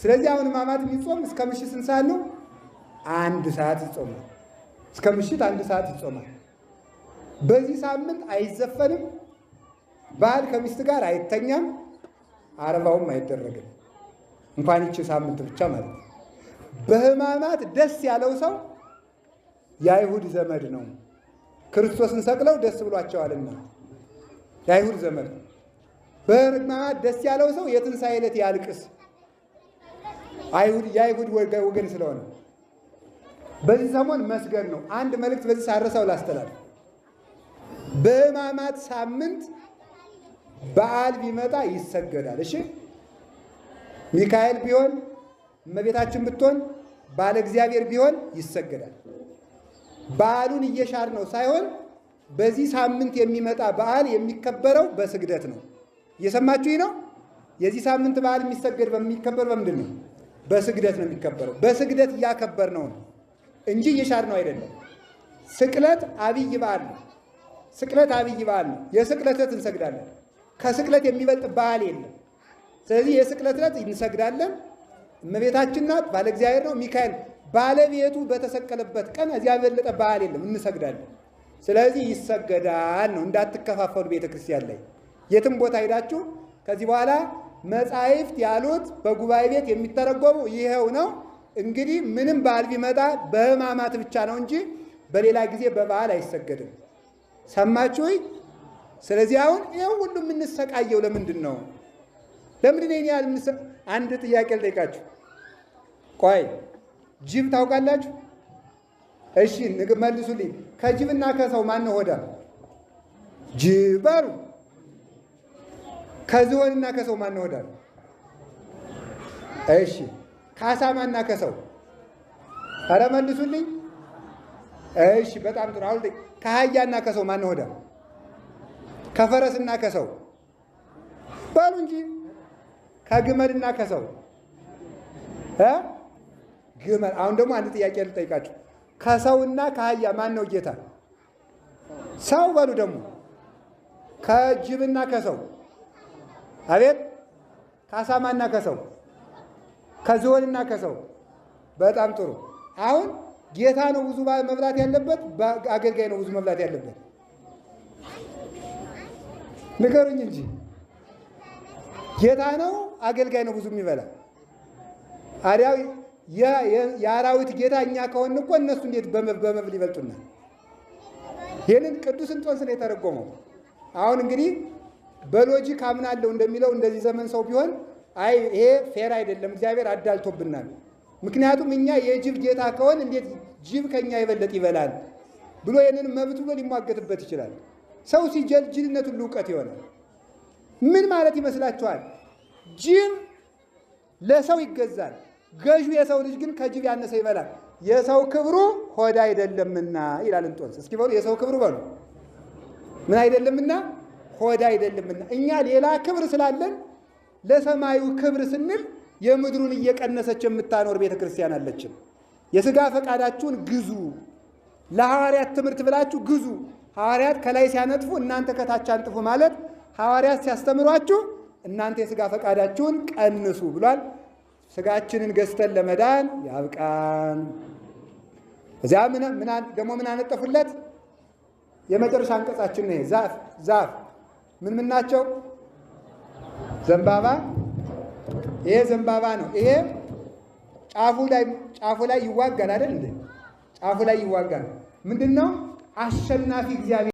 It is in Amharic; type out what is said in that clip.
ስለዚህ አሁን ሕማማት የሚጾም እስከ ምሽት ስንት ሰዓት ነው? 1 ሰዓት ይጾማል። እስከ ምሽት 1 ሰዓት ይጾማል። በዚህ ሳምንት አይዘፈንም፣ ባል ከሚስት ጋር አይተኛም፣ አረባውም አይደረግም። እንኳን ይቺ ሳምንት ብቻ ማለት ነው። በሕማማት ደስ ያለው ሰው የአይሁድ ዘመድ ነው። ክርስቶስን ሰቅለው ደስ ብሏቸዋልና የአይሁድ ዘመድ ነው። በሕማማት ደስ ያለው ሰው የትንሣኤ ዕለት ያልቅስ፣ የአይሁድ ወገን ስለሆነ። በዚህ ሰሞን መስገድ ነው። አንድ መልእክት በዚህ ሳረሳው ላስተላልፍ። በሕማማት ሳምንት በዓል ቢመጣ ይሰገዳል። እሺ፣ ሚካኤል ቢሆን እመቤታችን ብትሆን ባለ እግዚአብሔር ቢሆን ይሰገዳል። በዓሉን እየሻር ነው ሳይሆን በዚህ ሳምንት የሚመጣ በዓል የሚከበረው በስግደት ነው። እየሰማችሁኝ ነው? የዚህ ሳምንት በዓል የሚከበር በምንድን ነው? በስግደት ነው የሚከበረው። በስግደት እያከበር ነው እንጂ እየሻር ነው አይደለም። ስቅለት አብይ በዓል ነው። ስቅለት አብይ በዓል ነው። የስቅለት ዕለት እንሰግዳለን። ከስቅለት የሚበልጥ በዓል የለም። ስለዚህ የስቅለት ዕለት እንሰግዳለን። እመቤታችን ናት፣ ባለ እግዚአብሔር ነው። ሚካኤል ባለቤቱ በተሰቀለበት ቀን እዚያ የበለጠ በዓል የለም፣ እንሰግዳለን። ስለዚህ ይሰገዳል ነው። እንዳትከፋፈሉ ቤተ ክርስቲያን ላይ የትም ቦታ ሄዳችሁ ከዚህ በኋላ መጻሕፍት ያሉት በጉባኤ ቤት የሚተረጎሙ ይኸው ነው። እንግዲህ ምንም በዓል ቢመጣ በሕማማት ብቻ ነው እንጂ በሌላ ጊዜ በበዓል አይሰገድም። ሰማችሁ? ስለዚህ አሁን ይኸው ሁሉ የምንሰቃየው ለምንድን ነው? ለምንድን ነው ያህል አንድ ጥያቄ ልጠይቃችሁ። ቆይ ጅብ ታውቃላችሁ? እሺ መልሱልኝ። ከጅብና ከሰው ማን ሆዳም? ጅብ በሉ። ከዝሆንና ከሰው ማን ሆዳም? እሺ ከአሳማና ከሰው? ኧረ መልሱልኝ። እሺ በጣም ጥሩ። አሁን ከአህያና ከሰው ማን ሆዳም? ከፈረስና ከሰው በሉ እንጂ። ከግመልና ከሰው ግመል። አሁን ደግሞ አንድ ጥያቄ ልጠይቃችሁ። ከሰውና ከአህያ ማን ነው ጌታ? ሰው በሉ ደግሞ። ከጅብና ከሰው? አቤት። ከአሳማና ከሰው? ከዝሆንና ከሰው? በጣም ጥሩ። አሁን ጌታ ነው ብዙ መብላት ያለበት? አገልጋይ ነው ብዙ መብላት ያለበት? ንገሩኝ እንጂ። ጌታ ነው አገልጋይ ነው ብዙ የሚበላ? አዲያ የአራዊት ጌታ እኛ ከሆን እኮ እነሱ እንዴት በመብል ይበልጡናል? ይህንን ቅዱስ እንጦንስ ነው የተረጎመው። አሁን እንግዲህ በሎጂክ አምናለሁ እንደሚለው እንደዚህ ዘመን ሰው ቢሆን አይ ይሄ ፌር አይደለም፣ እግዚአብሔር አዳልቶብናል። ምክንያቱም እኛ የጅብ ጌታ ከሆን እንዴት ጅብ ከኛ የበለጥ ይበላል ብሎ ይህንን መብት ብሎ ሊሟገትበት ይችላል። ሰው ሲጀል ጅልነት ሁሉ እውቀት ይሆናል። ምን ማለት ይመስላችኋል? ጅብ ለሰው ይገዛል። ገዢው የሰው ልጅ ግን ከጅብ ያነሰ ይበላል። የሰው ክብሩ ሆድ አይደለምና ይላል እንጦንስ። እስኪ በሉ የሰው ክብሩ በሉ። ምን አይደለምና? ሆድ አይደለምና። እኛ ሌላ ክብር ስላለን ለሰማዩ ክብር ስንል የምድሩን እየቀነሰች የምታኖር ቤተ ክርስቲያን አለችን። የሥጋ ፈቃዳችሁን ግዙ፣ ለሐዋርያት ትምህርት ብላችሁ ግዙ። ሐዋርያት ከላይ ሲያነጥፉ እናንተ ከታች አንጥፉ ማለት ሐዋርያት ሲያስተምሯችሁ እናንተ የሥጋ ፈቃዳችሁን ቀንሱ ብሏል። ሥጋችንን ገዝተን ለመዳን ያብቃን። እዚያ ደግሞ ምን አነጠፉለት? የመጨረሻ አንቀጻችን ነው። ዛፍ ምን ናቸው? ዘንባባ። ይሄ ዘንባባ ነው። ይሄ ጫፉ ላይ ይዋጋል አይደል እንዴ? ጫፉ ላይ ይዋጋል። ምንድን ነው? አሸናፊ እግዚአብሔር